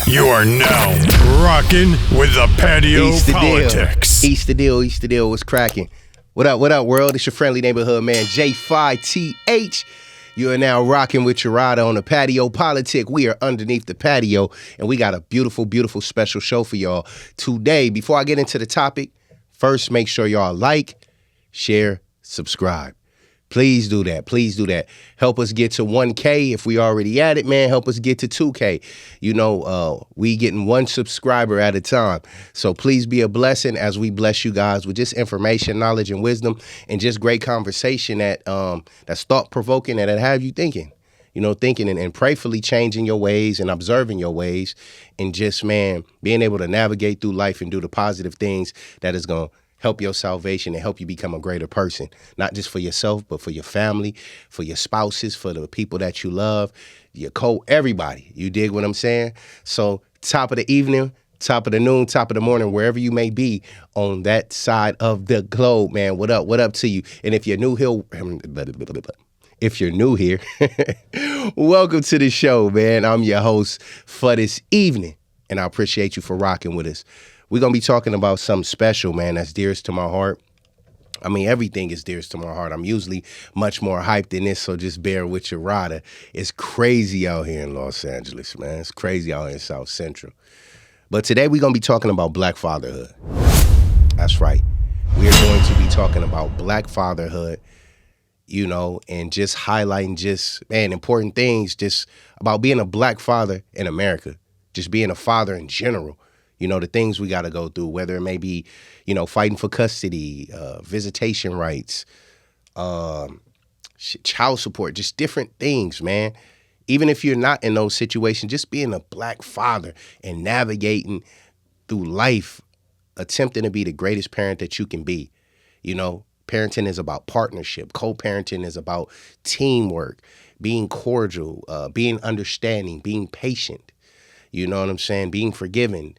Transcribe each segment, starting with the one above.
You are now rocking with the Patio PolitiCz. East the deal. What's cracking? What up, world? It's your friendly neighborhood man, J5TH. You are now rocking with your rider on the Patio PolitiCz. We are underneath the patio, and we got a beautiful, beautiful special show for y'all today. Before I get into the topic, first make sure y'all like, share, subscribe. Please do that. Please do that. Help us get to 1K. If we already at it, man, help us get to 2K. You know, we getting one subscriber at a time. So please be a blessing as we bless you guys with just information, knowledge, and wisdom, and just great conversation that's thought-provoking and that have you thinking. You know, thinking and prayerfully changing your ways and observing your ways and just, man, being able to navigate through life and do the positive things that is going to help your salvation and help you become a greater person, not just for yourself, but for your family, for your spouses, for the people that you love, everybody. You dig what I'm saying? So top of the evening, top of the noon, top of the morning, wherever you may be on that side of the globe, man, what up? What up to you? And if you're new here, welcome to the show, man. I'm your host for this evening, and I appreciate you for rocking with us. We're going to be talking about something special, man, that's dearest to my heart. I mean, everything is dearest to my heart. I'm usually much more hyped than this, so just bear with your rider. It's crazy out here in Los Angeles, man. It's crazy out here in South Central. But today we're going to be talking about Black Fatherhood. That's right. We are going to be talking about Black Fatherhood, you know, and just highlighting important things just about being a Black father in America, just being a father in general. You know, the things we got to go through, whether it may be, you know, fighting for custody, visitation rights, child support, just different things, man. Even if you're not in those situations, just being a Black father and navigating through life, attempting to be the greatest parent that you can be. You know, parenting is about partnership. Co-parenting is about teamwork, being cordial, being understanding, being patient. You know what I'm saying? Being forgiving.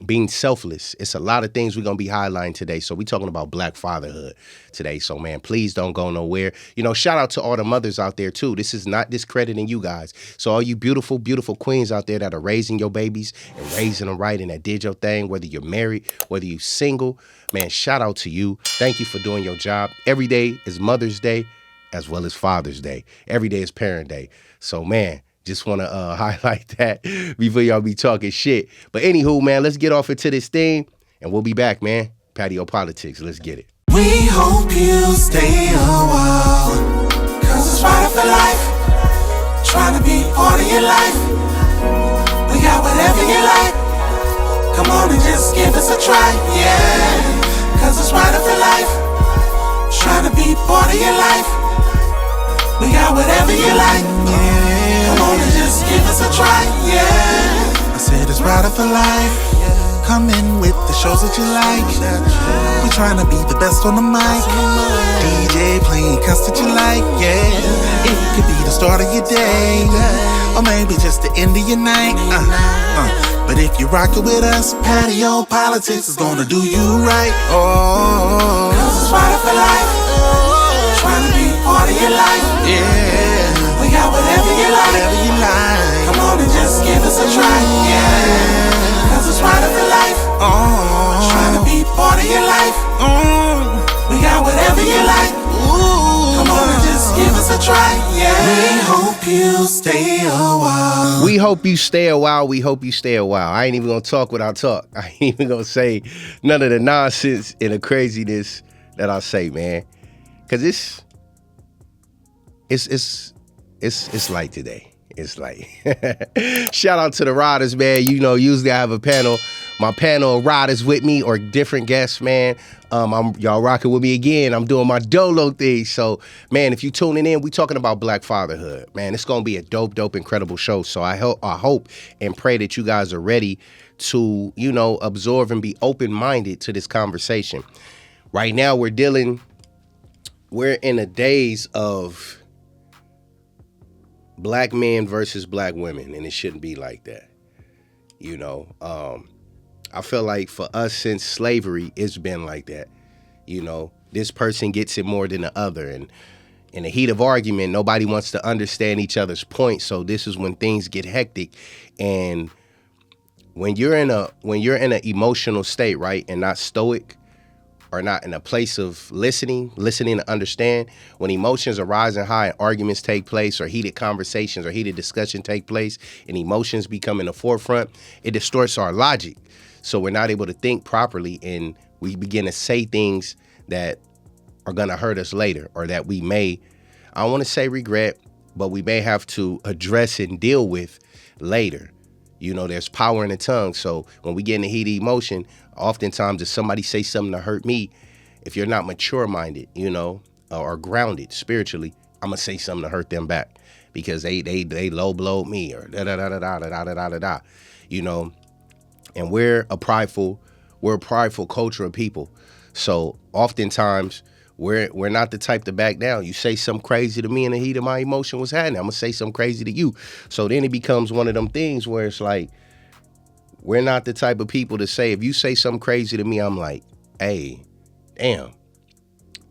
Being selfless. It's a lot of things we're going to be highlighting today. So we're talking about Black Fatherhood today. So, man, please don't go nowhere. You know, shout out to all the mothers out there, too. This is not discrediting you guys. So all you beautiful, beautiful queens out there that are raising your babies and raising them right and that did your thing, whether you're married, whether you're single, man, shout out to you. Thank you for doing your job. Every day is Mother's Day as well as Father's Day. Every day is Parent Day. So, man, just want to highlight that before y'all be talking shit. But anywho, man, let's get off into this thing, and we'll be back, man. Patio PolitiCz, let's get it. We hope you stay a while, cause it's right for life. Trying to be part of your life. We got whatever you like. Come on and just give us a try, yeah. Cause it's right for life. Trying to be part of your life. We got whatever you like, yeah. Come on and just give us a try, yeah. I said it's right for life. Come in with the shows that you like. We trying to be the best on the mic. DJ playing cuts that you like, yeah. It could be the start of your day, or maybe just the end of your night. But if you rock it with us, Patio PolitiCz is gonna do you right. Oh, cause it's right for life. Trying to be part of your life, yeah. We got whatever you like. Whatever you like. Come on and just give us a try, yeah. Cause it's right for life. Oh, trying to be part of your life. We got whatever you like. Come on and just give us a try, yeah. We hope you stay a while. We hope you stay a while. We hope you stay a while. I ain't even gonna talk without talk. I ain't even gonna say none of the nonsense and the craziness that I say, man. Cause it's light today. It's light. Shout out to the riders, man. You know, usually I have a panel. My panel of riders with me or different guests, man. Y'all rocking with me again. I'm doing my dolo thing. So, man, if you tuning in, we talking about Black Fatherhood. Man, it's gonna be a dope, incredible show. So I hope and pray that you guys are ready to, you know, absorb and be open-minded to this conversation. Right now, we're in the days of Black men versus Black women, and it shouldn't be like that. You know, I feel like for us since slavery, it's been like that. You know, this person gets it more than the other, and In the heat of argument, nobody wants to understand each other's points. So this is when things get hectic. And when you're in an emotional state, right, and not stoic, or not in a place of listening to understand, when emotions are rising high and arguments take place, or heated conversations or heated discussion take place, and emotions become in the forefront, it distorts our logic. So we're not able to think properly, and we begin to say things that are going to hurt us later, or that we may, I don't want to say regret, but we may have to address and deal with later. You know, there's power in the tongue. So when we get in the heat of emotion, oftentimes if somebody say something to hurt me, if you're not mature minded, you know, or grounded spiritually, I'm gonna say something to hurt them back because they low blowed me, or da da da da da da da da da da, you know. And we're a prideful culture of people. So oftentimes we're not the type to back down. You say something crazy to me in the heat of my emotion, what's happening? I'm gonna say something crazy to you. So then it becomes one of them things where it's like, we're not the type of people to say, if you say something crazy to me, I'm like, hey, damn,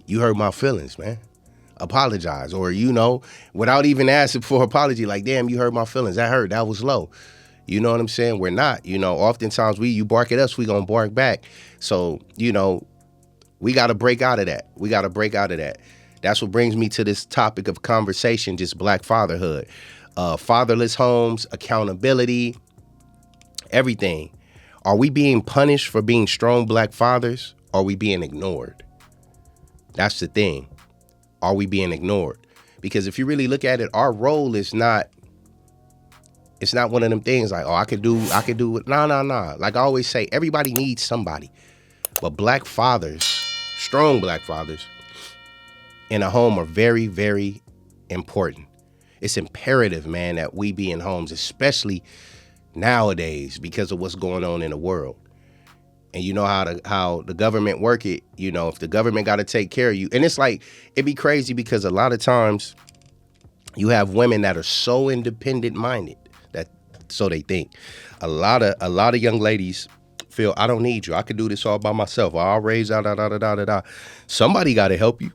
you hurt my feelings, man. Apologize. Or, you know, without even asking for apology, like, damn, you hurt my feelings. That hurt. That was low. You know what I'm saying? We're not. You know, oftentimes you bark at us, we gonna bark back. So, you know, we got to break out of that. That's what brings me to this topic of conversation, just Black fatherhood. Fatherless homes, accountability, everything. Are we being punished for being strong Black fathers? Or are we being ignored? That's the thing. Are we being ignored? Because if you really look at it, our role is not, it's not one of them things like, oh, I could do it. Nah. Like I always say, everybody needs somebody. But Black fathers, strong Black fathers in a home are very, very important. It's imperative, man, that we be in homes, especially nowadays because of what's going on in the world. And you know how the government work it, you know, if the government got to take care of you. And it's like, it'd be crazy because a lot of times you have women that are so independent minded that so they think. A lot of young ladies feel, I don't need you. I can do this all by myself. I'll raise da. Somebody got to help you.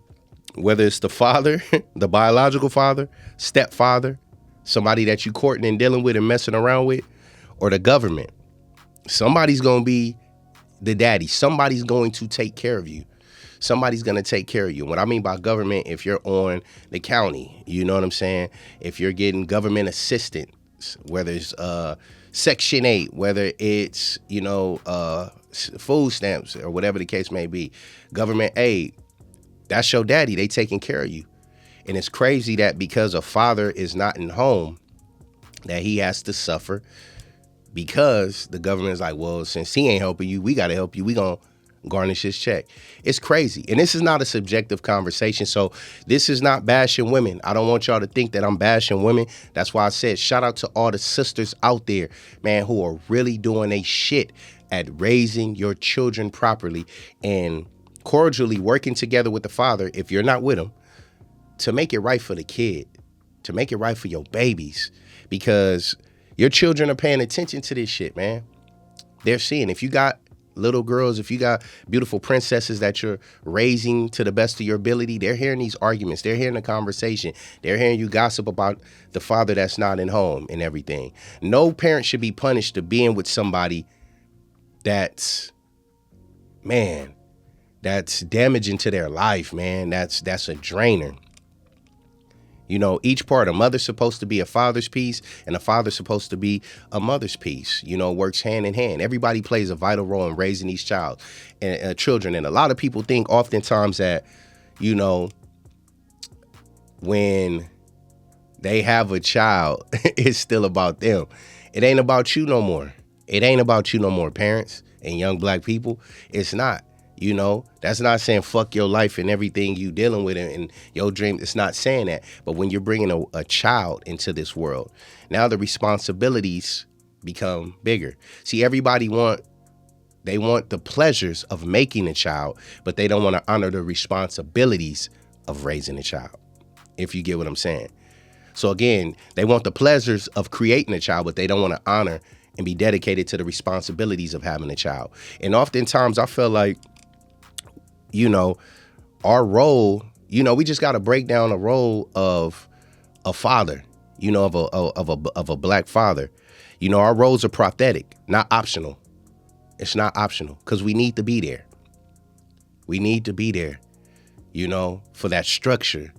Whether it's the father, the biological father, stepfather, somebody that you courting and dealing with and messing around with, or the government. Somebody's going to be the daddy. Somebody's going to take care of you. Somebody's going to take care of you. What I mean by government, if you're on the county, you know what I'm saying? If you're getting government assistance, whether it's Section 8, whether it's, you know, food stamps or whatever the case may be, government aid, that's your daddy. They taking care of you. And it's crazy that because a father is not in home, that he has to suffer because the government is like, well, since he ain't helping you, we got to help you. We going to garnish his check. It's crazy. And this is not a subjective conversation. So this is not bashing women. I don't want y'all to think that I'm bashing women. That's why I said shout out to all the sisters out there, man, who are really doing a shit at raising your children properly and cordially working together with the father, if you're not with him, to make it right for the kid, to make it right for your babies, because your children are paying attention to this shit, man. They're seeing, if you got little girls, if you got beautiful princesses that you're raising to the best of your ability, they're hearing these arguments. They're hearing the conversation. They're hearing you gossip about the father that's not in home and everything. No parent should be punished to being with somebody that's, man, that's damaging to their life, man. That's a drainer. You know, each part, a mother's supposed to be a father's piece and a father's supposed to be a mother's piece, you know, works hand in hand. Everybody plays a vital role in raising these children. And a lot of people think oftentimes that, you know, when they have a child, it's still about them. It ain't about you no more. It ain't about you no more, parents and young Black people. It's not. You know, that's not saying fuck your life and everything you dealing with and your dream. It's not saying that. But when you're bringing a child into this world, now the responsibilities become bigger. See, everybody want the pleasures of making a child, but they don't want to honor the responsibilities of raising a child, if you get what I'm saying. So again, they want the pleasures of creating a child, but they don't want to honor and be dedicated to the responsibilities of having a child. And oftentimes I feel like, you know, our role we just got to break down the role of a father, of a black father. Our roles are prophetic, not optional. It's not optional because we need to be there. We need to be there, for that structure.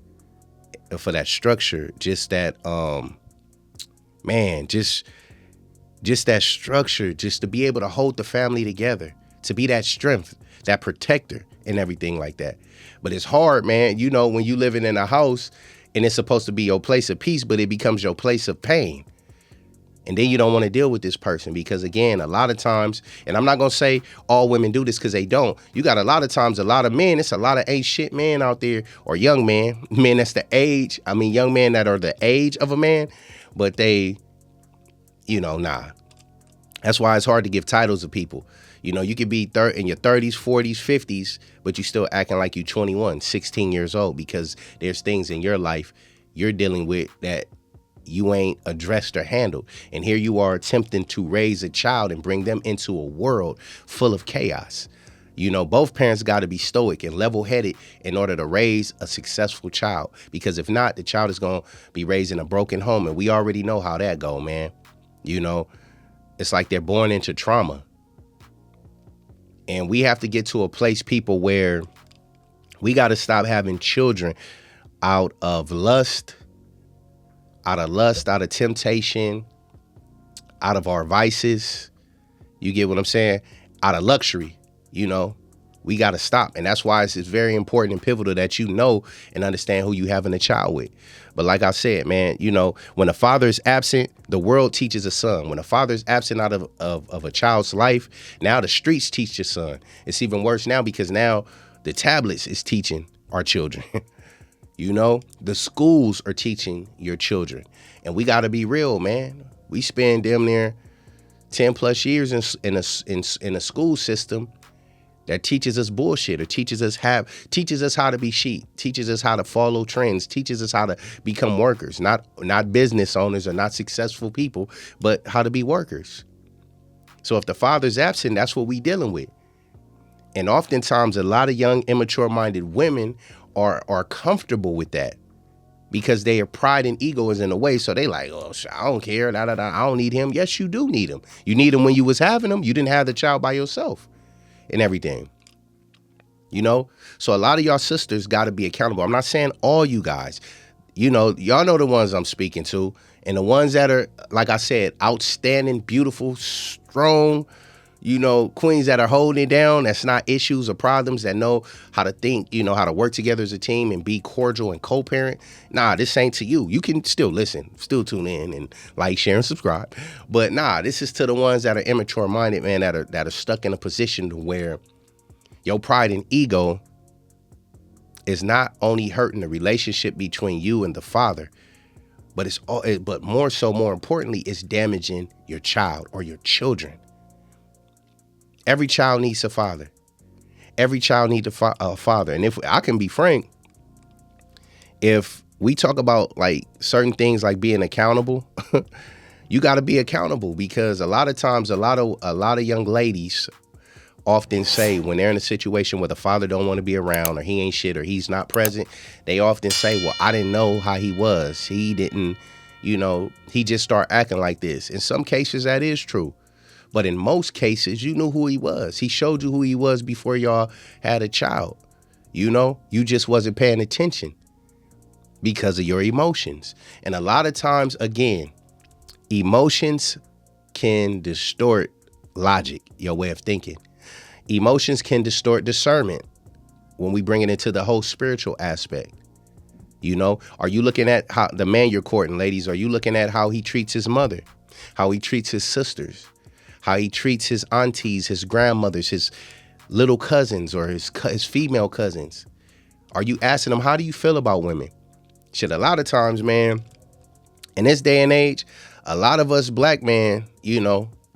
Just that, just that structure, just to be able to hold the family together, to be that strength, that protector and everything like that. But it's hard, man, when you living in a house and it's supposed to be your place of peace, but it becomes your place of pain. And then you don't want to deal with this person because, again, a lot of times, and I'm not going to say all women do this because they don't. You got a lot of times, a lot of men, it's a lot of ain't shit men out there, or young men that's the age. I mean, young men that are the age of a man, but they, nah. That's why it's hard to give titles to people. You could be in your 30s, 40s, 50s, but you still acting like you 21, 16 years old because there's things in your life you're dealing with that you ain't addressed or handled. And here you are attempting to raise a child and bring them into a world full of chaos. Both parents got to be stoic and level-headed in order to raise a successful child. Because if not, the child is going to be raised in a broken home. And we already know how that go, man. It's like they're born into trauma. And we have to get to a place, people, where we got to stop having children out of lust, out of temptation, out of our vices. You get what I'm saying? Out of luxury, we got to stop. And that's why it's very important and pivotal that and understand who you having a child with. But like I said, man, when a father is absent, the world teaches a son. When a father is absent out of a child's life, now the streets teach your son. It's even worse now because now the tablets is teaching our children. The schools are teaching your children. And we got to be real, man. We spend damn near 10 plus years in a school system that teaches us bullshit, or teaches us how to be sheep, teaches us how to follow trends, teaches us how to become workers, not business owners or not successful people, but how to be workers. So if the father's absent, that's what we dealing with. And oftentimes a lot of young, immature-minded women are comfortable with that because their pride and ego is in the way. So they like, oh, I don't care. I don't need him. Yes, you do need him. You need him when you was having him. You didn't have the child by yourself and everything. So a lot of y'all sisters got to be accountable. I'm not saying all you guys. Y'all know the ones I'm speaking to, and the ones that are, like I said, outstanding, beautiful, strong, queens that are holding it down, that's not issues or problems, that know how to think, how to work together as a team and be cordial and co-parent. Nah, this ain't to you. You can still listen, still tune in and like, share, and subscribe. But nah, this is to the ones that are immature minded, man, that are stuck in a position where your pride and ego is not only hurting the relationship between you and the father, but more importantly, it's damaging your child or your children. Every child needs a father. Every child needs a father. And if I can be frank, if we talk about like certain things like being accountable, you got to be accountable, because a lot of times, a lot of young ladies often say when they're in a situation where the father don't want to be around, or he ain't shit, or he's not present, they often say, well, I didn't know how he was. He didn't, he just started acting like this. In some cases, that is true. But in most cases, you knew who he was. He showed you who he was before y'all had a child. You just wasn't paying attention because of your emotions. And a lot of times, again, emotions can distort logic, your way of thinking. Emotions can distort discernment when we bring it into the whole spiritual aspect. Are you looking at how the man you're courting, ladies? Are you looking at how he treats his mother, how he treats his sisters, how he treats his aunties, his grandmothers, his little cousins, or his female cousins? Are you asking them, how do you feel about women? Shit, a lot of times, man, in this day and age, a lot of us black men,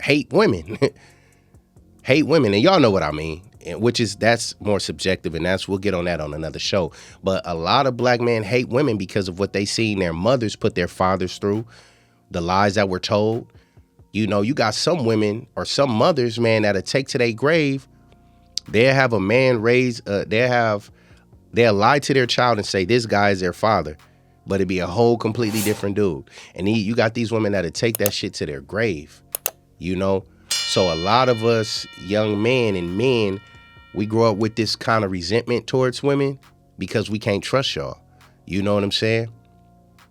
hate women. Hate women, and y'all know what I mean, that's more subjective, and we'll get on that on another show. But a lot of black men hate women because of what they seen their mothers put their fathers through, the lies that were told. You got some women or some mothers, man, that'll take to their grave. They'll have a man raise, they'll have They'll lie to their child and say this guy is their father, but it'd be a whole completely different dude. And you got these women that'll take that shit to their grave, you know? So a lot of us young men and men, we grow up with this kind of resentment towards women because we can't trust y'all. You know what I'm saying?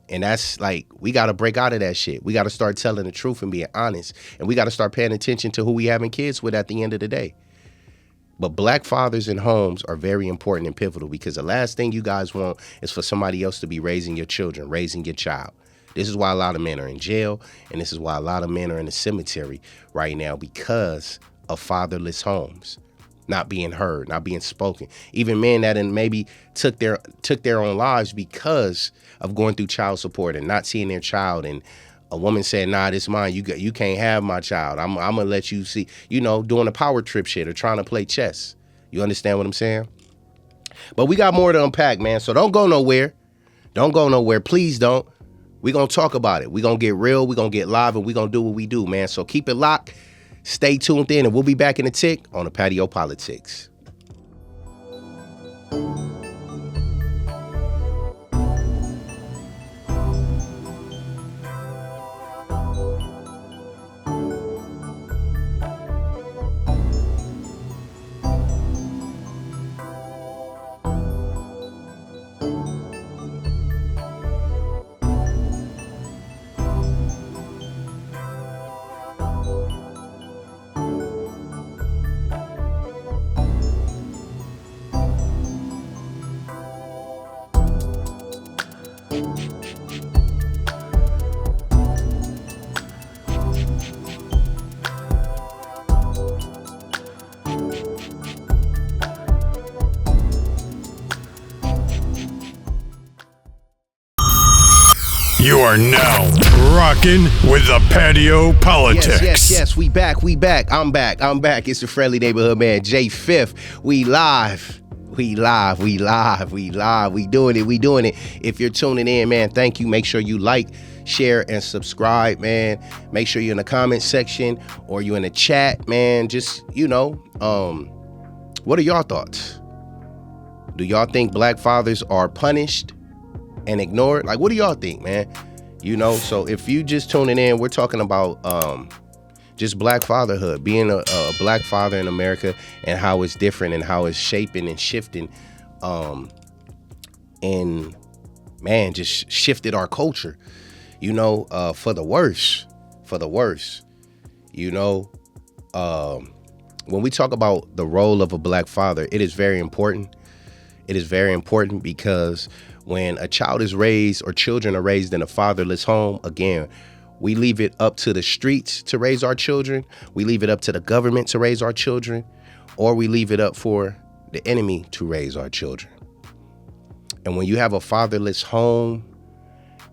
And that's like, we got to break out of that shit. We got to start telling the truth and being honest. And we got to start paying attention to who we having kids with at the end of the day. But black fathers in homes are very important and pivotal, because the last thing you guys want is for somebody else to be raising your children, raising your child. This is why a lot of men are in jail, and this is why a lot of men are in the cemetery right now, because of fatherless homes, not being heard, not being spoken. Even men that maybe took their own lives because of going through child support and not seeing their child, and a woman said, nah, this mine, you can't have my child. I'm gonna let you see, you know, doing a power trip shit or trying to play chess. You understand what I'm saying? But we got more to unpack, man. So don't go nowhere. Don't go nowhere. Please don't. We're gonna talk about it. We're gonna get real, we're gonna get live, and we're gonna do what we do, man. So keep it locked. Stay tuned in, and we'll be back in a tick on the Patio PolitiCz. You are now rocking with the Patio PolitiCz. Yes, we back. I'm back. It's the friendly neighborhood man, J Fifth. We live. We doing it. If you're tuning in, man, thank you. Make sure you like, share, and subscribe, man. Make sure you're in the comment section or you're in the chat, man. Just, you know, what are y'all thoughts? Do y'all think black fathers are punished and ignored? Like, what do y'all think, man? You know, so if you just tuning in, we're talking about just black fatherhood, being a black father in America, and how it's different and how it's shaping and shifting, and man, just shifted our culture, you know, for the worse. You know, when we talk about the role of a black father, it is very important. It is very important because when a child is raised, or children are raised in a fatherless home, again, we leave it up to the streets to raise our children. We leave it up to the government to raise our children, or we leave it up for the enemy to raise our children. And when you have a fatherless home,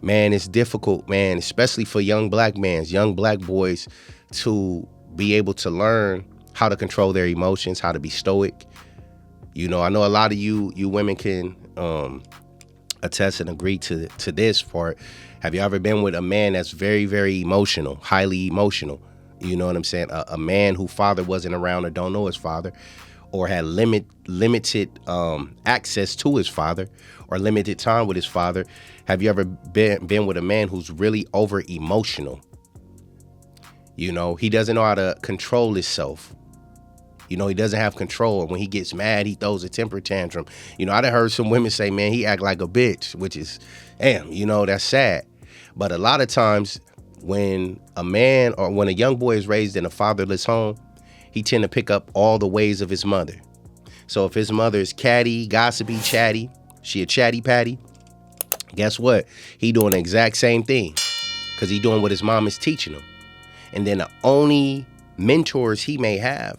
man, it's difficult, man, especially for young black boys, to be able to learn how to control their emotions, how to be stoic. You know, I know a lot of you women can attest and agree to this part. Have you ever been with a man that's very, very emotional, highly emotional? You know what I'm saying? A man whose father wasn't around or don't know his father, or had limited access to his father, or limited time with his father. Have you ever been with a man who's really over emotional? You know, he doesn't know how to control himself. You know, he doesn't have control. When he gets mad, he throws a temper tantrum. You know, I done heard some women say, man, he act like a bitch, which is, damn, you know, that's sad. But a lot of times when a man, or when a young boy is raised in a fatherless home, he tend to pick up all the ways of his mother. So if his mother is catty, gossipy, chatty, she a chatty patty, guess what? He doing the exact same thing, because he doing what his mom is teaching him. And then the only mentors he may have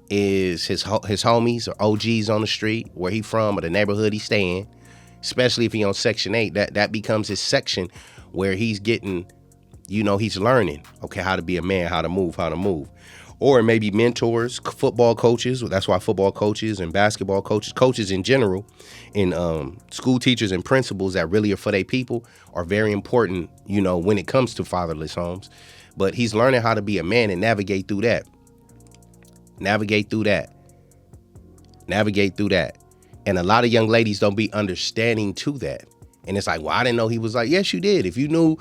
is his homies or OGs on the street where he from, or the neighborhood he stay in, especially if he on Section 8. That becomes his section where he's getting, you know, he's learning, okay, how to be a man, how to move. Or maybe mentors, football coaches. That's why football coaches and basketball coaches in general, and school teachers and principals that really are for their people are very important, you know, when it comes to fatherless homes. But he's learning how to be a man and navigate through that. And a lot of young ladies don't be understanding to that. And it's like, well, I didn't know he was like, yes, you did. If you knew,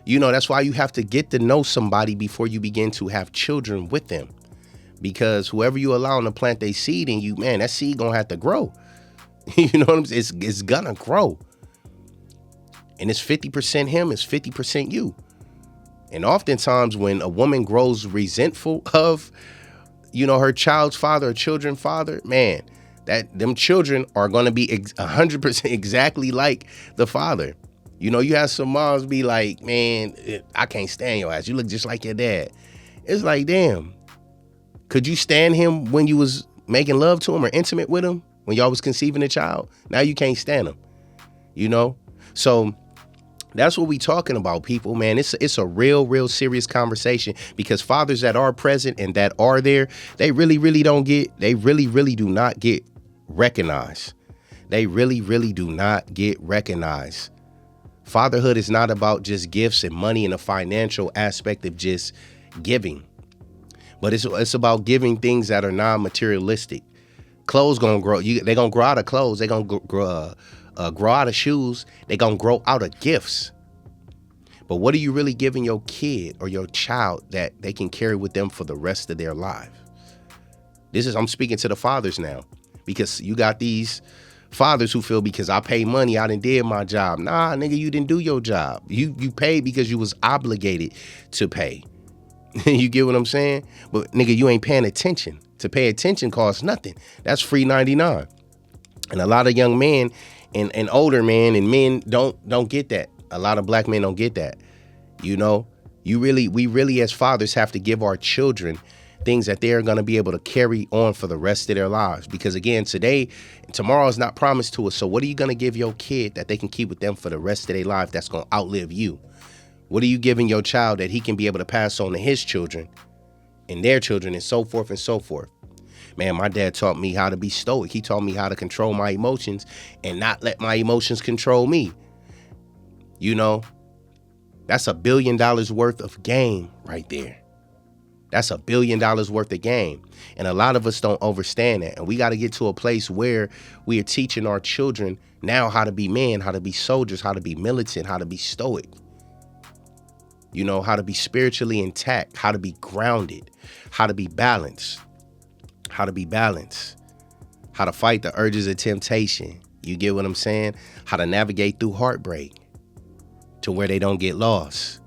that's why you have to get to know somebody before you begin to have children with them. Because whoever you allow to plant their seed in you, man, that seed gonna have to grow. You know what I'm saying? It's gonna grow. And it's 50% him, it's 50% you. And oftentimes when a woman grows resentful of, her child's father or children's father, man, that them children are going to be 100% exactly like the father. You have some moms be like, man, I can't stand your ass. You look just like your dad. It's like, damn, could you stand him when you was making love to him or intimate with him when y'all was conceiving a child? Now you can't stand him, So that's what we talking about, people, man. It's a real serious conversation, because fathers that are present and that are there, they really do not get recognized. They really do not get recognized. Fatherhood is not about just gifts and money and a financial aspect of just giving, but it's about giving things that are non-materialistic. Clothes gonna grow. They gonna grow out of clothes. They gonna grow out of shoes. They gonna grow out of gifts. But what are you really giving your kid or your child that they can carry with them for the rest of their life? I'm speaking to the fathers now, because you got these fathers who feel, because I pay money, I done did my job. Nah, nigga, you didn't do your job. You paid because you was obligated to pay. You get what I'm saying? But nigga, you ain't paying attention. To pay attention costs nothing. That's free 99. And a lot of young men and older men and men don't get that. A lot of black men don't get that. We really as fathers have to give our children things that they're going to be able to carry on for the rest of their lives. Because again, tomorrow is not promised to us. So what are you going to give your kid that they can keep with them for the rest of their life that's going to outlive you? What are you giving your child that he can be able to pass on to his children and their children, and so forth and so forth? Man, my dad taught me how to be stoic. He taught me how to control my emotions and not let my emotions control me. That's $1 billion worth of game right there. That's $1 billion worth of game. And a lot of us don't understand that. And we got to get to a place where we are teaching our children now how to be men, how to be soldiers, how to be militant, how to be stoic. How to be spiritually intact, how to be grounded, how to be balanced, how to fight the urges of temptation. You get what I'm saying? How to navigate through heartbreak to where they don't get lost.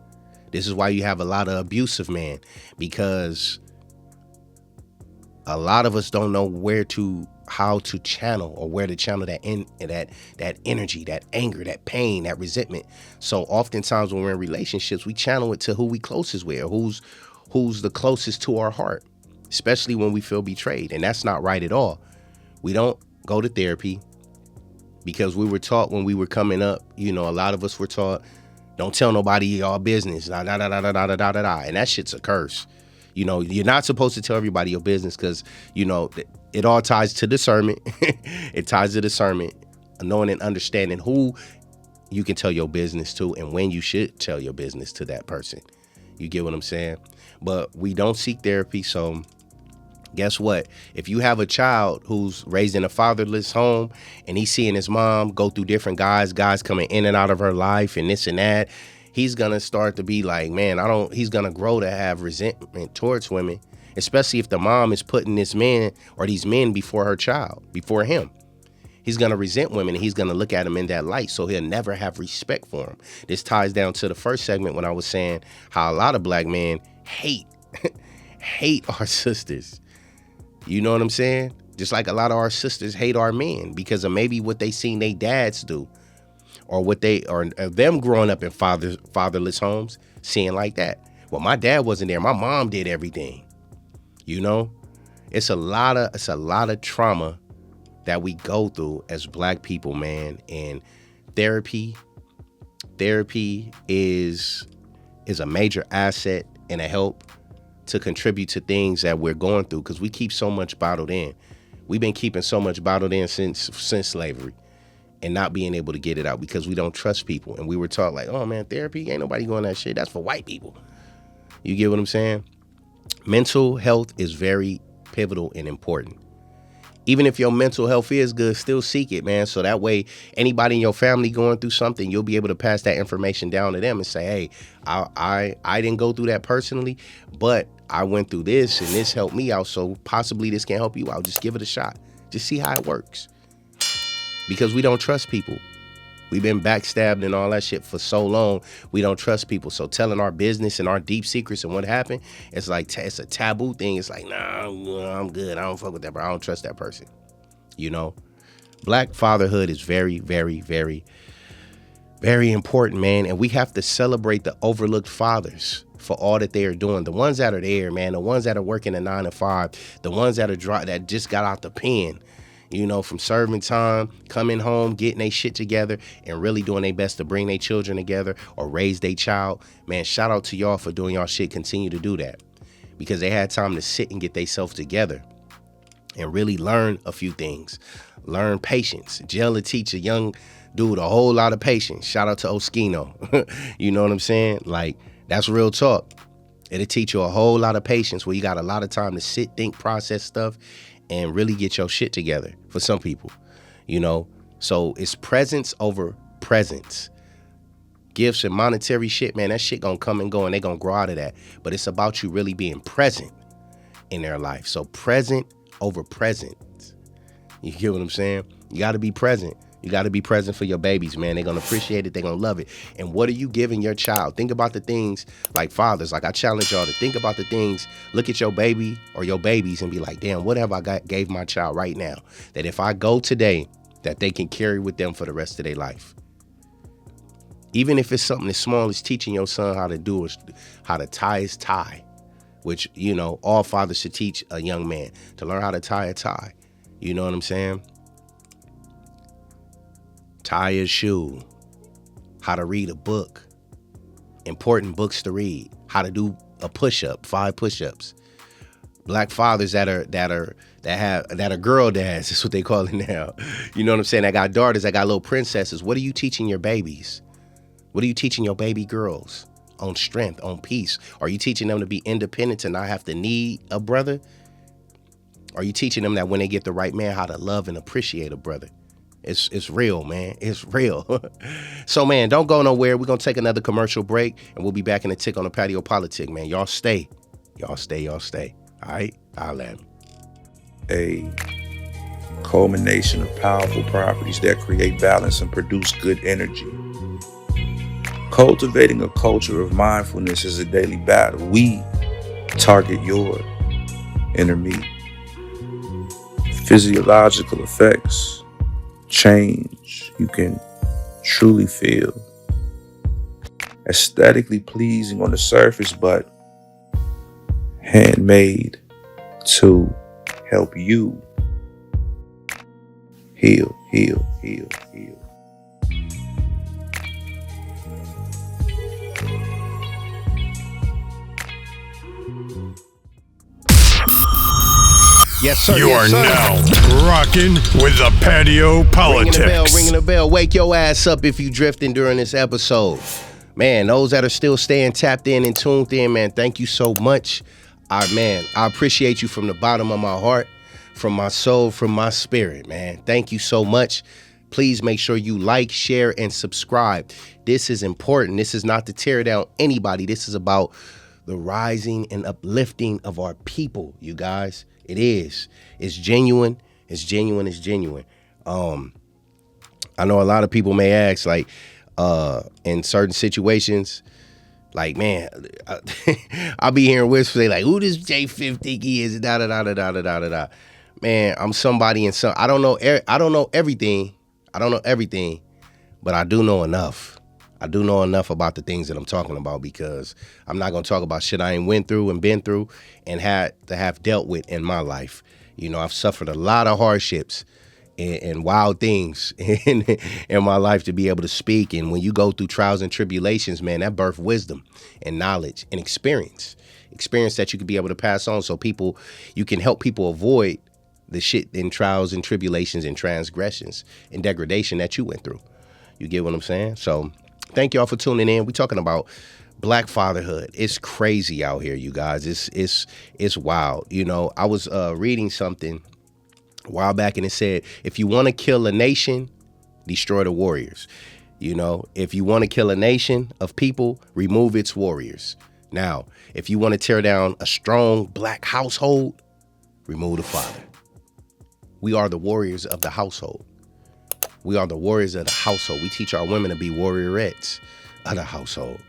This is why you have a lot of abusive men, because a lot of us don't know how to channel, or where to channel that energy, that anger, that pain, that resentment. So oftentimes when we're in relationships, we channel it to who we closest with, or who's the closest to our heart, especially when we feel betrayed. And that's not right at all. We don't go to therapy, because we were taught when we were coming up, a lot of us were taught, don't tell nobody your business, and that shit's a curse. You're not supposed to tell everybody your business, because, it all ties to discernment. It ties to discernment, knowing and understanding who you can tell your business to and when you should tell your business to that person. You get what I'm saying? But we don't seek therapy. So guess what? If you have a child who's raised in a fatherless home and he's seeing his mom go through different guys coming in and out of her life and this and that, he's going to start to be like, man, he's going to grow to have resentment towards women, especially if the mom is putting this man or these men before her child, before him. He's going to resent women and he's going to look at them in that light. So he'll never have respect for them. This ties down to the first segment when I was saying how a lot of black men hate our sisters. You know what I'm saying? Just like a lot of our sisters hate our men because of maybe what they seen their dads do, or them growing up in fatherless homes, seeing like that. Well, my dad wasn't there. My mom did everything. It's a lot of trauma that we go through as black people, man. And therapy is a major asset and a help to contribute to things that we're going through, because we keep so much bottled in. We've been keeping so much bottled in since slavery and not being able to get it out because we don't trust people. And we were taught like, oh man, therapy, ain't nobody going that shit. That's for white people. You get what I'm saying? Mental health is very pivotal and important. Even if your mental health is good, still seek it, man. So that way, anybody in your family going through something, you'll be able to pass that information down to them and say, hey, I didn't go through that personally, but I went through this and this helped me out. So possibly this can help you out. Just give it a shot. Just see how it works. Because we don't trust people. We've been backstabbed and all that shit for so long. We don't trust people. So telling our business and our deep secrets and what happened, it's like it's a taboo thing. It's like, nah, I'm good. I don't fuck with that, bro. I don't trust that person. You know, Black fatherhood is very, very, very, very important, man. And we have to celebrate the overlooked fathers for all that they are doing. The ones that are there, man. The ones that are working a 9 to 5. The ones that are that just got out the pen. You know, from serving time, coming home, getting their shit together, and really doing their best to bring their children together or raise their child. Man, shout out to y'all for doing y'all shit. Continue to do that. Because they had time to sit and get themselves together and really learn a few things. Learn patience. Jail to teach a young dude a whole lot of patience. Shout out to Oskino. You know what I'm saying? Like, that's real talk. It'll teach you a whole lot of patience where you got a lot of time to sit, think, process stuff, and really get your shit together for some people, you know? So it's presence over presence. Gifts and monetary shit, man, that shit gonna come and go and they gonna grow out of that. But it's about you really being present in their life. So present over present. You get what I'm saying? You gotta be present. You got to be present for your babies, man. They're going to appreciate it. They're going to love it. And what are you giving your child? Think about the things like fathers. Like I challenge y'all to think about the things. Look at your baby or your babies and be like, damn, what have I gave my child right now? That if I go today, that they can carry with them for the rest of their life. Even if it's something as small as teaching your son how to do it, how to tie his tie, which, you know, all fathers should teach a young man to learn how to tie a tie. You know what I'm saying? Tie a shoe, how to read a book, important books to read, how to do a push-up, 5 push-ups. Black fathers that are girl dads, that's what they call it now. You know what I'm saying? I got daughters, I got little princesses. What are you teaching your babies? What are you teaching your baby girls? On strength, on peace? Are you teaching them to be independent and not have to need a brother? Are you teaching them that when they get the right man, how to love and appreciate a brother? It's real, man. It's real. So, man, don't go nowhere. We're going to take another commercial break, and we'll be back in a tick on the Patio PolitiCz, man. Y'all stay. Y'all stay. Y'all stay. All right? I'll let him. A culmination of powerful properties that create balance and produce good energy. Cultivating a culture of mindfulness is a daily battle. We target your inner me. Physiological effects. Change you can truly feel. Aesthetically pleasing on the surface, but handmade to help you heal. Yes, sir. You are now rocking with the Patio PolitiCz. Ringing the bell. Wake your ass up if you drifting during this episode. Man, those that are still staying tapped in and tuned in, man, thank you so much. I appreciate you from the bottom of my heart, from my soul, from my spirit, man. Thank you so much. Please make sure you like, share, and subscribe. This is important. This is not to tear down anybody. This is about the rising and uplifting of our people, you guys. It is. It's genuine. It's genuine. It's genuine. I know a lot of people may ask, like, in certain situations, like, man, I'll be hearing whispers say, like, who does J5 think he is? Da da da da da da da da. Man, I'm somebody in some. I don't know everything. I don't know everything, but I do know enough. I do know enough about the things that I'm talking about, because I'm not going to talk about shit I ain't went through and been through and had to have dealt with in my life. You know, I've suffered a lot of hardships and wild things in my life to be able to speak. And when you go through trials and tribulations, man, that birth wisdom and knowledge and experience that you could be able to pass on, so you can help people avoid the shit in trials and tribulations and transgressions and degradation that you went through. You get what I'm saying? So thank y'all for tuning in. We're talking about Black fatherhood. It's crazy out here, you guys. It's wild. You know, I was reading something a while back, and it said, if you want to kill a nation, destroy the warriors. If you want to kill a nation of people, remove its warriors. Now, if you want to tear down a strong black household, remove the father. We are the warriors of the household. We are the warriors of the household. We teach our women to be warriorettes of the household.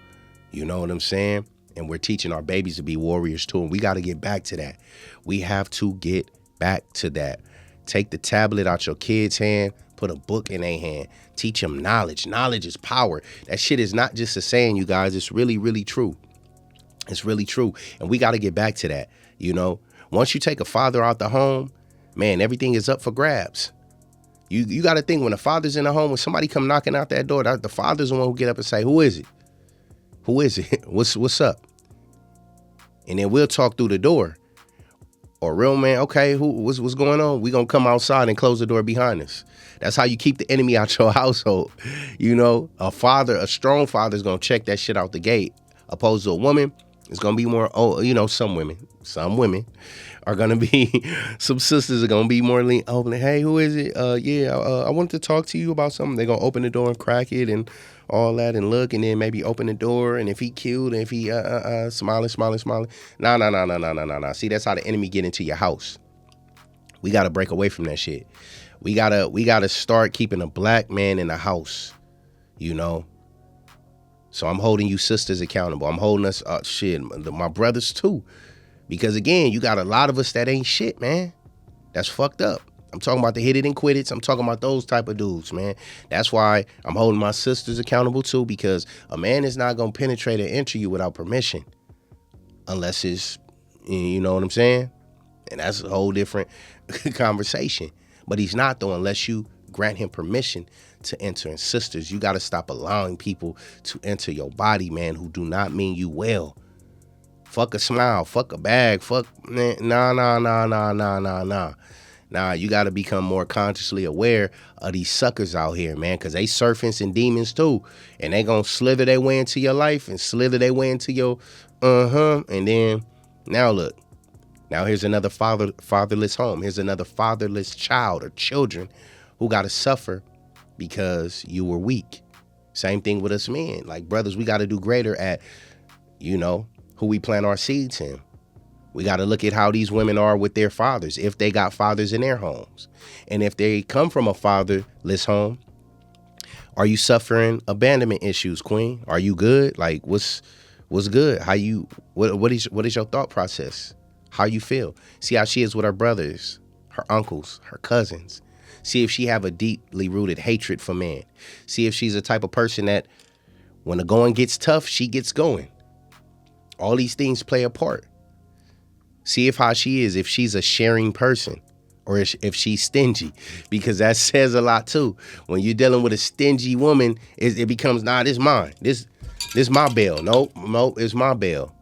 You know what I'm saying? And we're teaching our babies to be warriors too. And we got to get back to that. We have to get back to that. Take the tablet out your kid's hand, put a book in their hand, teach them knowledge. Knowledge is power. That shit is not just a saying, you guys. It's really, really true. It's really true. And we got to get back to that. Once you take a father out the home, man, everything is up for grabs. You got to think, when the father's in the home, when somebody come knocking out that door, the father's the one who get up and say, who is it? Who is it? What's up? And then we'll talk through the door. Or real man, okay, what's going on? We gonna come outside and close the door behind us. That's how you keep the enemy out your household. A strong father is gonna check that shit out the gate. Opposed to a woman, it's gonna be more. Some women are gonna be. Some sisters are gonna be more open. Hey, who is it? I wanted to talk to you about something. They're gonna open the door and crack it and all that and look, and then maybe open the door, and if he cute, and if he smiling. Nah. See, that's how the enemy get into your house. We gotta break away from that shit. We gotta start keeping a black man in the house. So I'm holding you sisters accountable. I'm holding us my brothers too. Because again, you got a lot of us that ain't shit, man. That's fucked up. I'm talking about the hit it and quit it. I'm talking about those type of dudes, man. That's why I'm holding my sisters accountable too, because a man is not going to penetrate or enter you without permission. Unless it's, you know what I'm saying? And that's a whole different conversation. But he's not, though, unless you grant him permission to enter. And sisters, you got to stop allowing people to enter your body, man, who do not mean you well. Fuck a smile, fuck a bag, fuck, nah. Nah, you got to become more consciously aware of these suckers out here, man, because they serpents and demons too. And they going to slither their way into your life and slither their way into your, And then, now look, now here's another fatherless home. Here's another fatherless child or children who got to suffer because you were weak. Same thing with us men. Like, brothers, we got to do greater at, who we plant our seeds in. We got to look at how these women are with their fathers, if they got fathers in their homes. And if they come from a fatherless home, are you suffering abandonment issues, queen? Are you good? Like, what's good? What is your thought process? How you feel? See how she is with her brothers, her uncles, her cousins. See if she have a deeply rooted hatred for men. See if she's the type of person that when the going gets tough, she gets going. All these things play a part. See how she is, if she's a sharing person or if she's stingy, because that says a lot too. When you're dealing with a stingy woman, it becomes, this mine. This my bail. No, it's my bail.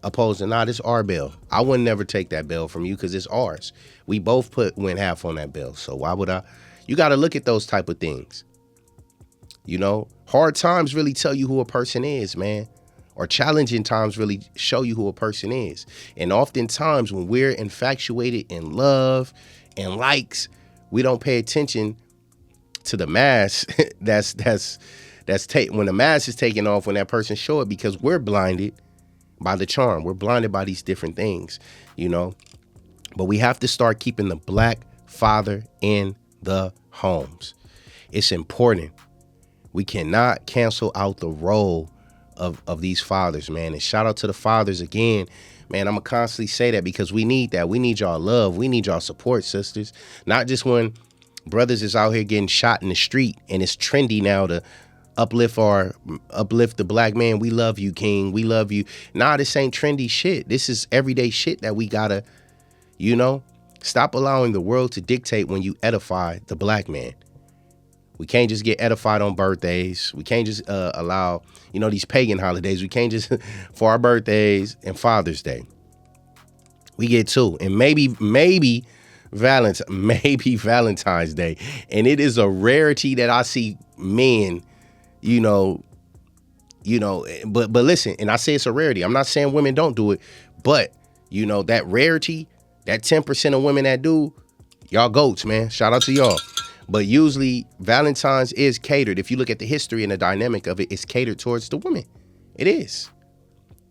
Opposed to, this our bail. I would never take that bail from you because it's ours. We both went half on that bail. So why would I? You got to look at those type of things. Hard times really tell you who a person is, man. Or challenging times really show you who a person is. And oftentimes when we're infatuated in love and likes, we don't pay attention to the mask when the mask is taken off, when that person show it, because we're blinded by the charm. We're blinded by these different things, But we have to start keeping the black father in the homes. It's important. We cannot cancel out the role of these fathers, man. And shout out to the fathers again, man. I'm gonna constantly say that because we need that. We need y'all love. We need y'all support, sisters. Not just when brothers is out here getting shot in the street and it's trendy now to uplift the black man. We love you, king. We love you. This ain't trendy shit. This is everyday shit that we gotta, stop allowing the world to dictate when you edify the black man. We can't just get edified on birthdays. We can't just allow, these pagan holidays. We can't just, for our birthdays and Father's Day. We get two. And maybe Valentine's Day. And it is a rarity that I see men, but listen, and I say it's a rarity. I'm not saying women don't do it, but, that rarity, that 10% of women that do, Y'all goats, man. Shout out to y'all. But usually Valentine's is catered. If you look at the history and the dynamic of it, it's catered towards the women. It is.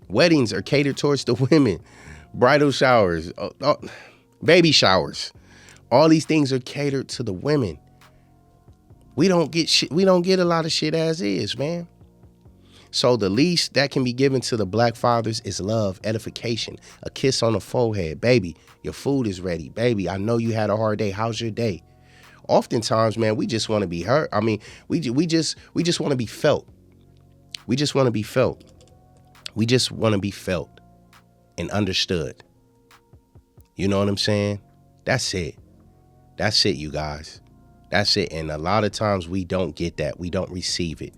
Weddings are catered towards the women. Bridal showers, baby showers. All these things are catered to the women. We don't get shit. We don't get a lot of shit as is, man. So the least that can be given to the black fathers is love, edification, a kiss on the forehead. Baby, your food is ready. Baby, I know you had a hard day. How's your day? Oftentimes, man, we just want to be hurt. I mean, we just want to be felt. We just want to be felt. We just want to be felt and understood. You know what I'm saying? That's it. That's it, you guys. That's it. And a lot of times we don't get that. We don't receive it.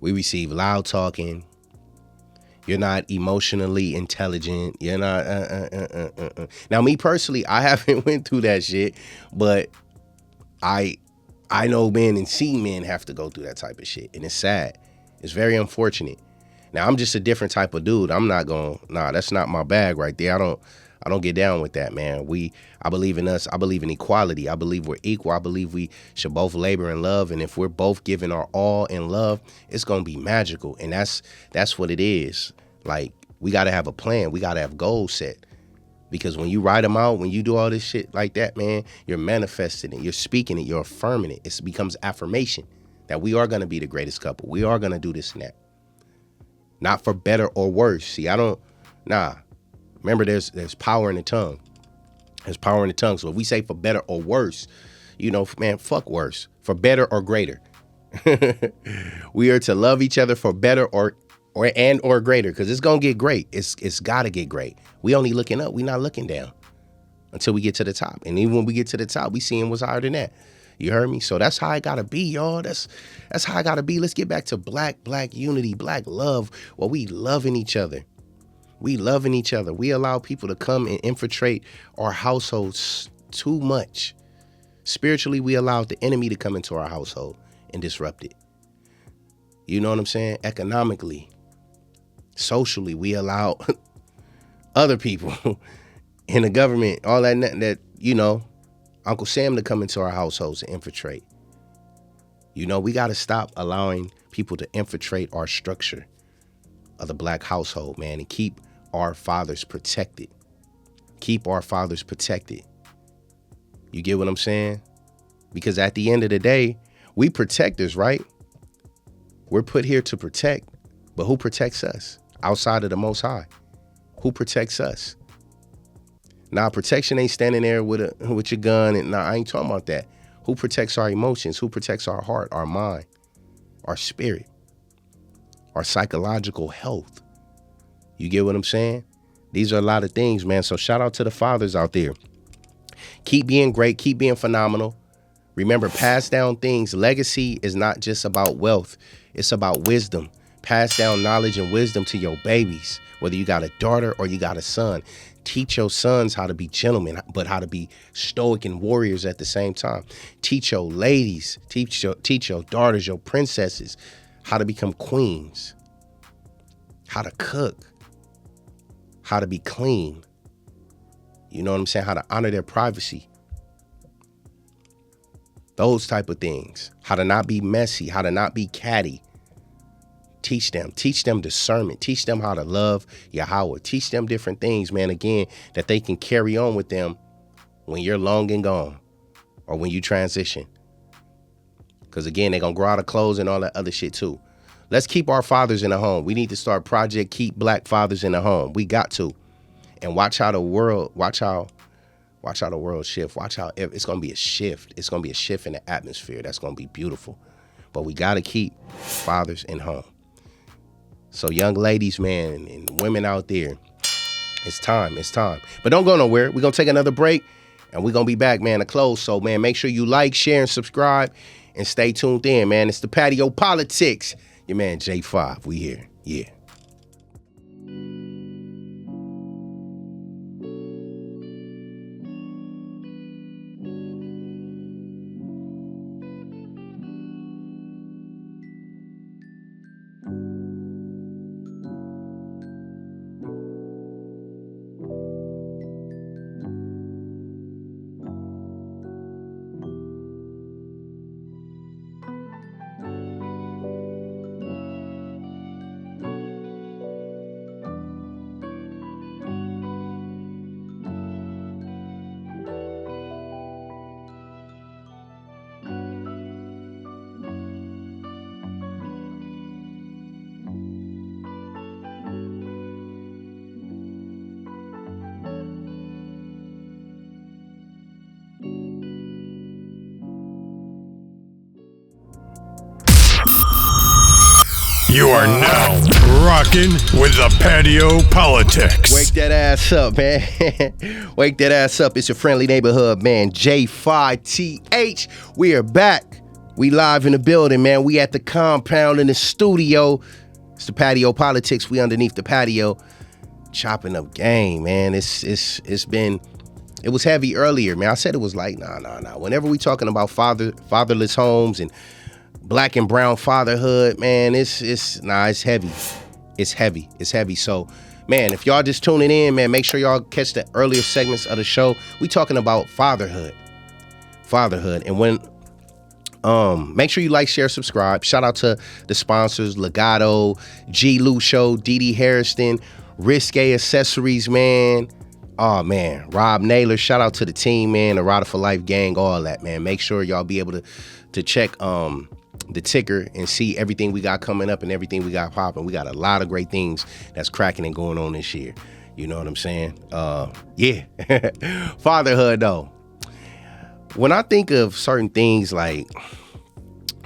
We receive loud talking. You're not emotionally intelligent. You're not. Now, me personally, I haven't went through that shit, but I know men and see men have to go through that type of shit, and it's sad. It's very unfortunate. Now, I'm just a different type of dude. I'm not going. Nah, that's not my bag right there. I don't get down with that, man. I believe in us. I believe in equality. I believe we're equal. I believe we should both labor in love. And if we're both giving our all in love, it's going to be magical. And that's what it is. Like, we got to have a plan. We got to have goals set. Because when you write them out, when you do all this shit like that, man, you're manifesting it. You're speaking it. You're affirming it. It becomes affirmation that we are going to be the greatest couple. We are going to do this and that. Not for better or worse. See, Remember, there's power in the tongue. There's power in the tongue. So if we say for better or worse, man, fuck worse. For better or greater. We are to love each other for better or greater, because it's gonna get great. It's gotta get great. We only looking up. We not looking down until we get to the top. And even when we get to the top, we seeing what's higher than that. You heard me? So that's how I gotta be, y'all. That's how I gotta be. Let's get back to black unity, black love. Well, we loving each other. We loving each other. We allow people to come and infiltrate our households too much. Spiritually, we allowed the enemy to come into our household and disrupt it. You know what I'm saying? Economically, socially, we allow other people in the government, all that, Uncle Sam to come into our households and infiltrate. We got to stop allowing people to infiltrate our structure of the black household, man, and keep our fathers protected. Keep our fathers protected. You get what I'm saying? Because at the end of the day, we protectors, right? We're put here to protect, but who protects us outside of the Most High? Who protects us? Now, protection ain't standing there with your gun, and I ain't talking about that. Who protects our emotions? Who protects our heart, our mind, our spirit, our psychological health? You get what I'm saying? These are a lot of things, man. So shout out to the fathers out there. Keep being great. Keep being phenomenal. Remember, pass down things. Legacy is not just about wealth. It's about wisdom. Pass down knowledge and wisdom to your babies, whether you got a daughter or you got a son. Teach your sons how to be gentlemen, but how to be stoic and warriors at the same time. Teach your ladies, teach your daughters, your princesses, how to become queens, how to cook, how to be clean. You know what I'm saying? How to honor their privacy. Those type of things. How to not be messy, how to not be catty. Teach them discernment. Teach them how to love Yahweh. Teach them different things, man, again, that they can carry on with them when you're long and gone or when you transition. Because, again, they're going to grow out of clothes and all that other shit, too. Let's keep our fathers in the home. We need to start Project Keep Black Fathers in the Home. We got to. And watch how the world shift. Watch how it's going to be a shift. It's going to be a shift in the atmosphere. That's going to be beautiful. But we got to keep fathers in home. So young ladies, man, and women out there, it's time. But don't go nowhere. We're going to take another break, and we're going to be back, man, to close. So, man, make sure you like, share, and subscribe, and stay tuned in, man. It's the Patio PolitiCz. Your man, J5. We here. Yeah. You are now rocking with the Patio PolitiCz. Wake that ass up, man. Wake that ass up. It's your friendly neighborhood, man. J5TH. We are back. We live in the building, man. We at the compound in the studio. It's the Patio PolitiCz. We underneath the patio. Chopping up game, man. It was heavy earlier, man. I said it was like, nah. Whenever we talking about fatherless homes and Black and brown fatherhood, man, it's heavy. It's heavy. So, man, if y'all just tuning in, man, make sure y'all catch the earlier segments of the show. We talking about fatherhood. And when make sure you like, share, subscribe. Shout out to the sponsors, Legato, G. Lou Show, Dee Harrison, Risque Accessories, man. Oh, man, Rob Naylor. Shout out to the team, man, the Rider for Life gang, all that, man. Make sure y'all be able to check the ticker and see everything we got coming up and everything we got popping. We got a lot of great things that's cracking and going on this year. You know what I'm saying? Yeah. Fatherhood, though. When I think of certain things like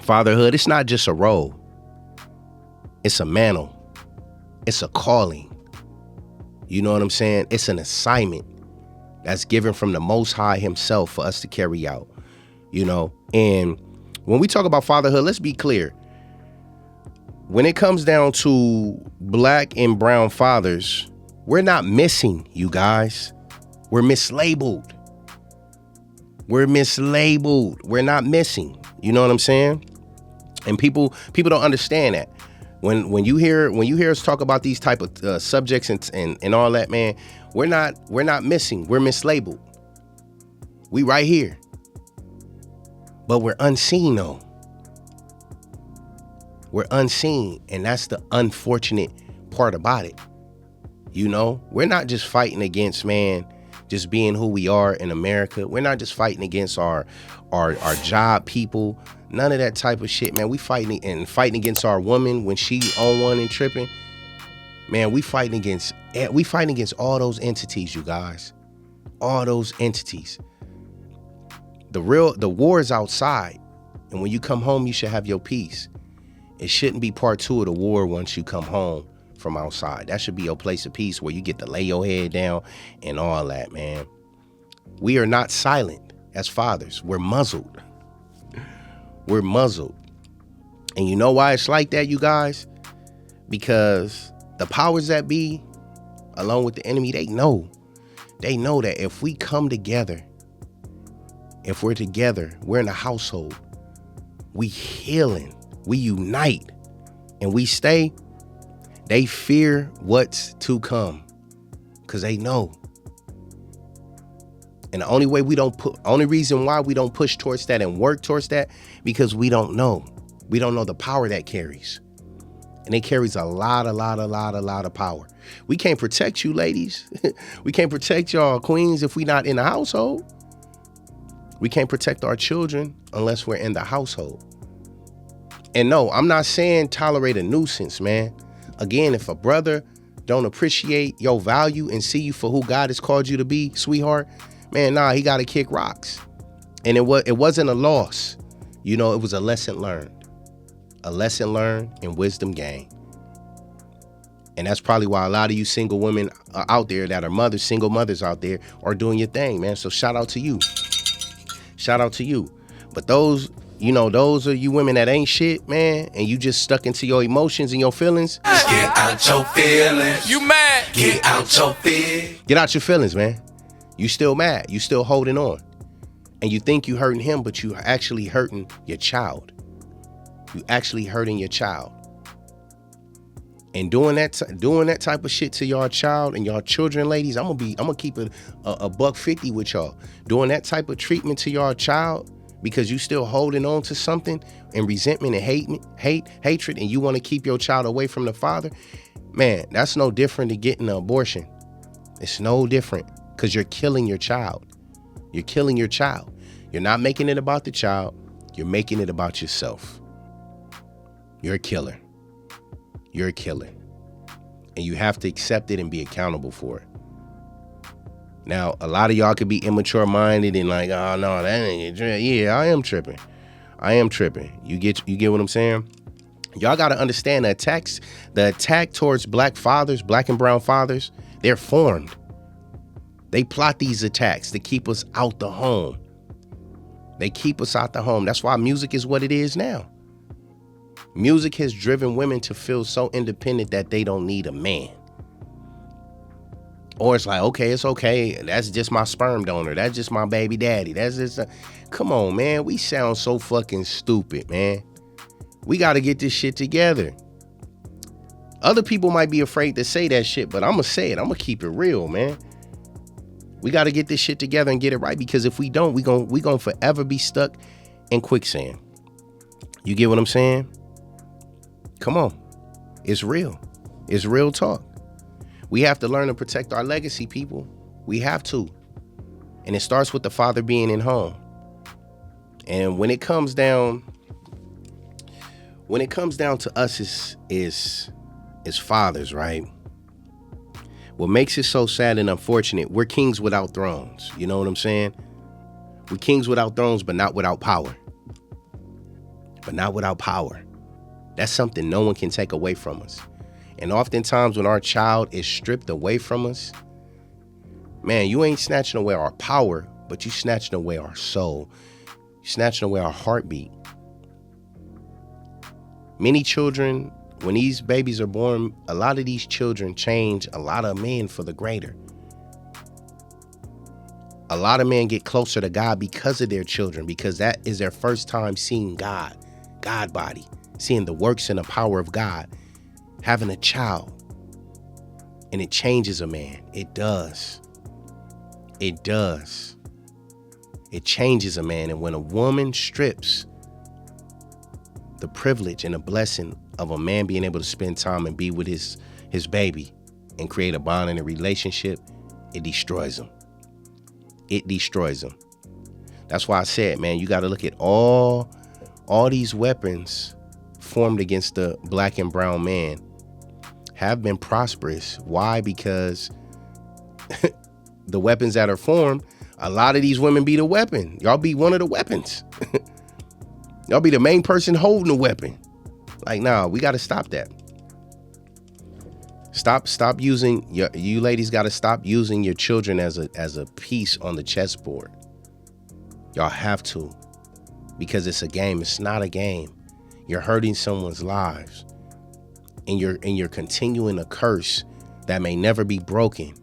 fatherhood, it's not just a role. It's a mantle. It's a calling. You know what I'm saying? It's an assignment that's given from the Most High himself for us to carry out. You know, and when we talk about fatherhood, let's be clear. When it comes down to Black and brown fathers, we're not missing, you guys. We're mislabeled. We're not missing. You know what I'm saying? And people don't understand that. When you hear us talk about these type of subjects and all that, man, we're not missing. We're mislabeled. We right here. But we're unseen, though. We're unseen, and that's the unfortunate part about it. You know, we're not just fighting against, man, just being who we are in America. We're not just fighting against our job people. None of that type of shit, man. We fighting against our woman when she on one and tripping. Man, we fighting against all those entities, you guys. All those entities. The war is outside, and when you come home, you should have your peace. It shouldn't be part two of the war once you come home from outside. That should be your place of peace where you get to lay your head down and all that, man. We are not silent as fathers. We're muzzled. And you know why it's like that, you guys? Because the powers that be, along with the enemy, they know that if we come together, if we're together, we're in a household, we healing, we unite, and we stay, they fear what's to come because they know. And the only reason why we don't push towards that and work towards that, because we don't know. We don't know the power that carries. And it carries a lot of power. We can't protect you, ladies. We can't protect y'all queens if we not in the household. We can't protect our children unless we're in the household. And no, I'm not saying tolerate a nuisance, man. Again, if a brother don't appreciate your value and see you for who God has called you to be, sweetheart, man, nah, he got to kick rocks. And it wasn't a loss. You know, it was a lesson learned. A lesson learned and wisdom gained. And that's probably why a lot of you single women out there that are mothers, single mothers out there are doing your thing, man. So shout out to you. Shout out to you. But those are you women that ain't shit, man, and you just stuck into your emotions and your feelings. Get out your feelings. You mad? Get out your feelings. Get out your feelings, man. You still mad. You still holding on. And you think you hurting him, but you actually hurting your child. You actually hurting your child. And doing that type of shit to y'all child and y'all children, ladies, I'm gonna keep it a $150 with y'all. Doing that type of treatment to y'all child because you still holding on to something and resentment and hatred, and you want to keep your child away from the father, man, that's no different than getting an abortion. It's no different because you're killing your child. You're killing your child. You're not making it about the child. You're making it about yourself. You're a killer. You're a killer. And you have to accept it and be accountable for it. Now, a lot of y'all could be immature minded and like, oh no, that ain't tripping. Yeah, I am tripping. You get what I'm saying? Y'all got to understand the attack towards black fathers, black and brown fathers, they're formed. They plot these attacks to keep us out the home. They keep us out the home. That's why music is what it is now. Music has driven women to feel so independent that they don't need a man. Or it's like, okay, it's okay. That's just my sperm donor. That's just my baby daddy. That's just, come on, man. We sound so fucking stupid, man. We got to get this shit together. Other people might be afraid to say that shit, but I'm going to say it. I'm going to keep it real, man. We got to get this shit together and get it right, because if we don't, we gonna forever be stuck in quicksand. You get what I'm saying? Come on. It's real. It's real talk. We have to learn to protect our legacy, people. We have to. And it starts with the father being in home. And when it comes down to us as fathers, right? What makes it so sad and unfortunate, we're kings without thrones. You know what I'm saying? We're kings without thrones, but not without power. But not without power. That's something no one can take away from us. And oftentimes when our child is stripped away from us, man, you ain't snatching away our power, but you snatching away our soul. You snatching away our heartbeat. Many children, when these babies are born, a lot of these children change a lot of men for the greater. A lot of men get closer to God because of their children, because that is their first time seeing God body, seeing the works and the power of God, having a child. And it changes a man. It does. It does. It changes a man. And when a woman strips the privilege and the blessing of a man being able to spend time and be with his baby and create a bond and a relationship, it destroys him. It destroys him. That's why I said, man, you got to look at all these weapons formed against the black and brown man have been prosperous. Why? Because the weapons that are formed, a lot of these women be the weapon. Y'all be one of the weapons. Y'all be the main person holding the weapon. Like, nah, we got to stop that. Stop using you ladies got to stop using your children as a piece on the chessboard. Y'all have to, because it's a game. It's not a game. You're hurting someone's lives, and you're continuing a curse that may never be broken,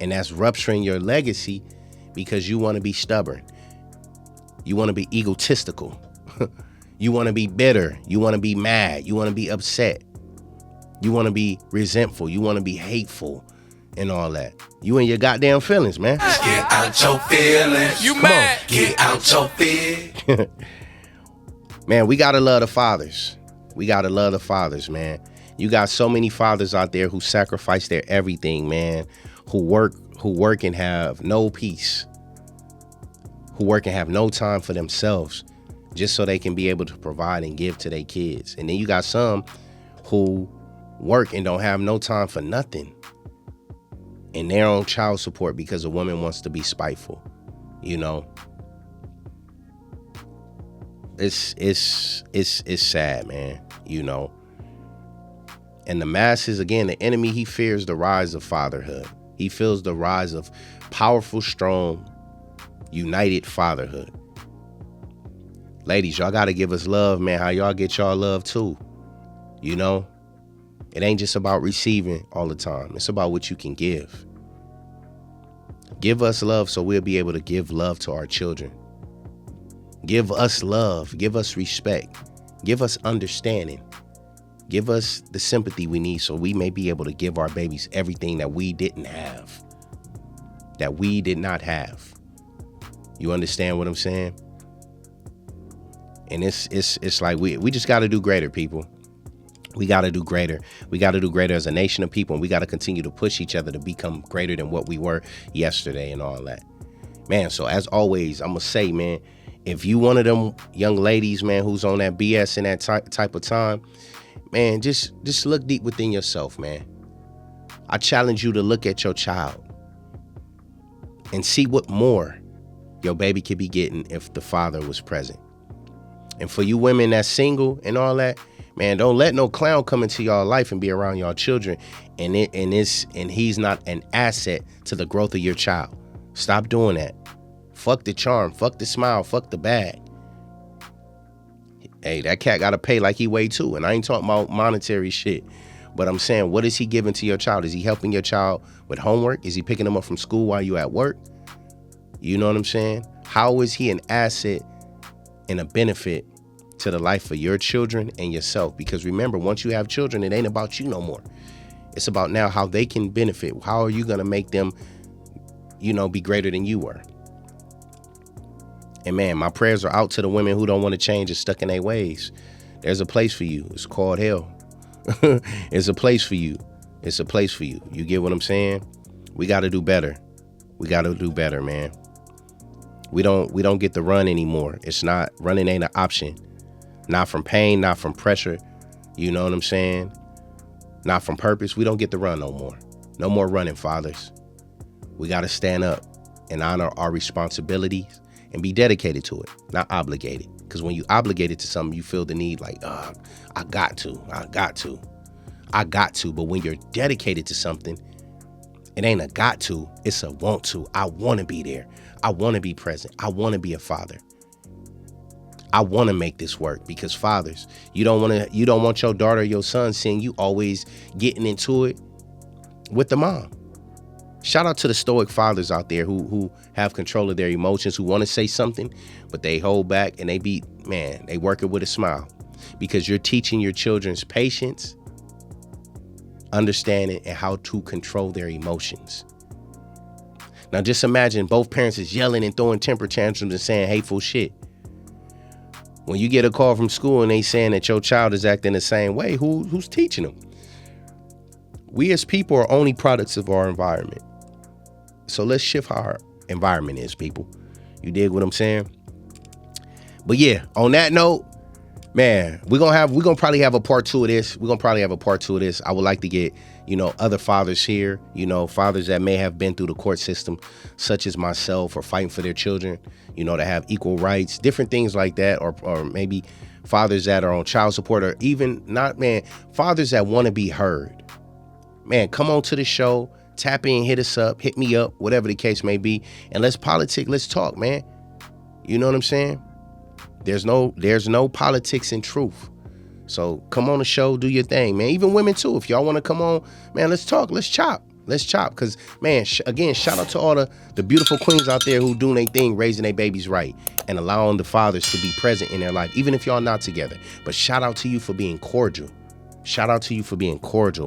and that's rupturing your legacy because you want to be stubborn. You want to be egotistical. You want to be bitter. You want to be mad. You want to be upset. You want to be resentful. You want to be hateful and all that. You and your goddamn feelings, man. Get out your feelings. You mad? Get out your feelings. Man, we got to love the fathers. We got to love the fathers, man. You got so many fathers out there who sacrifice their everything, man, who work and have no peace, who work and have no time for themselves just so they can be able to provide and give to their kids. And then you got some who work and don't have no time for nothing and their own child support because a woman wants to be spiteful, you know. It's sad, man, you know. And the masses, again, the enemy, he fears the rise of fatherhood. He feels the rise of powerful, strong, united fatherhood. Ladies, y'all got to give us love, man. How y'all get y'all love too, you know. It ain't just about receiving all the time. It's about what you can give. Give us love so we'll be able to give love to our children. Give us love. Give us respect. Give us understanding. Give us the sympathy we need so we may be able to give our babies everything that we didn't have. That we did not have. You understand what I'm saying? And it's like we just got to do greater, people. We got to do greater. We got to do greater as a nation of people. And we got to continue to push each other to become greater than what we were yesterday and all that. Man, so as always, I'm going to say, man, if you one of them young ladies, man, who's on that BS in that type of time, man, just look deep within yourself, man. I challenge you to look at your child and see what more your baby could be getting if the father was present. And for you women that's single and all that, Man, don't let no clown come into y'all life and be around y'all children and he's not an asset to the growth of your child. Stop doing that. Fuck the charm, fuck the smile, fuck the bag. Hey, that cat gotta pay like he weigh too. And I ain't talking about monetary shit. But I'm saying, what is he giving to your child? Is he helping your child with homework? Is he picking them up from school while you at work? You know what I'm saying? How is he an asset and a benefit to the life of your children and yourself? Because remember, once you have children, it ain't about you no more. It's about now how they can benefit. How are you gonna make them, be greater than you were? And man, my prayers are out to the women who don't want to change and stuck in their ways. There's a place for you. It's called hell. It's a place for you. It's a place for you. You get what I'm saying? We got to do better. We got to do better, man. We don't get to run anymore. Running ain't an option. Not from pain, not from pressure. You know what I'm saying? Not from purpose. We don't get to run no more. No more running, fathers. We got to stand up and honor our responsibilities and be dedicated to it, not obligated. Because when you obligated to something, you feel the need like, I got to. But when you're dedicated to something, it ain't a got to, it's a want to. I want to be there. I want to be present. I want to be a father. I want to make this work, because fathers, you don't want your daughter or your son seeing you always getting into it with the mom. Shout out to the stoic fathers out there who have control of their emotions, who want to say something, but they hold back and they work it with a smile, because you're teaching your children's patience, understanding, and how to control their emotions. Now just imagine both parents is yelling and throwing temper tantrums and saying hateful shit. When you get a call from school and they saying that your child is acting the same way, who's teaching them? We as people are only products of our environment. So let's shift how our environment is, people. You dig what I'm saying? But yeah, on that note, man, we're gonna probably have a part two of this. I would like to get, other fathers here, fathers that may have been through the court system, such as myself, or fighting for their children, to have equal rights, different things like that, or maybe fathers that are on child support, or even fathers that want to be heard. Man, come on to the show, tap in, hit us up, hit me up, whatever the case may be, and let's talk, man. You know what I'm saying? There's no politics in truth. So come on the show, do your thing, man. Even women too. If y'all want to come on, man, let's talk, let's chop. Because, man, again, shout out to all the beautiful queens out there who doing their thing, raising their babies right, and allowing the fathers to be present in their life, even if y'all not together. But shout out to you for being cordial.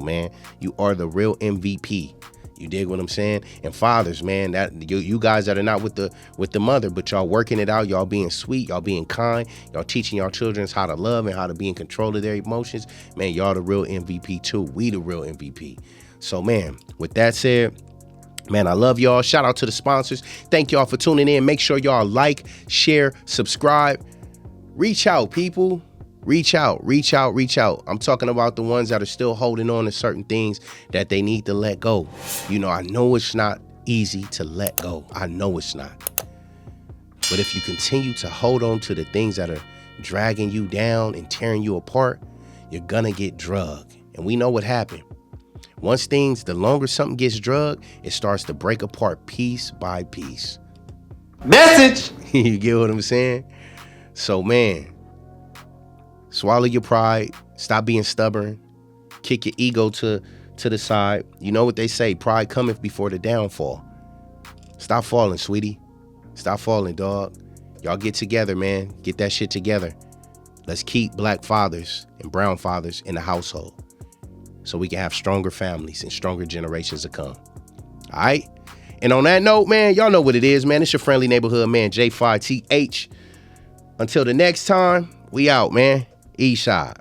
Man. You are the real MVP. You dig what I'm saying? And fathers, man, that you guys that are not with the mother, but y'all working it out, y'all being sweet, y'all being kind, y'all teaching y'all children how to love and how to be in control of their emotions. Man, y'all the real MVP too. We the real MVP. So, man, with that said, man, I love y'all. Shout out to the sponsors. Thank y'all for tuning in. Make sure y'all like, share, subscribe. Reach out, people. Reach out. I'm talking about the ones that are still holding on to certain things that they need to let go. I know it's not easy to let go. I know it's not. But if you continue to hold on to the things that are dragging you down and tearing you apart, you're gonna get drugged. And we know what happened. The longer something gets drugged, it starts to break apart piece by piece. Message! You get what I'm saying? So, man, swallow your pride. Stop being stubborn. Kick your ego to the side. You know what they say, pride cometh before the downfall. Stop falling, sweetie. Stop falling, dog. Y'all get together, man. Get that shit together. Let's keep black fathers and brown fathers in the household, so we can have stronger families and stronger generations to come. All right? And on that note, man, y'all know what it is, man. It's your friendly neighborhood man, J5TH. Until the next time, we out, man. East side.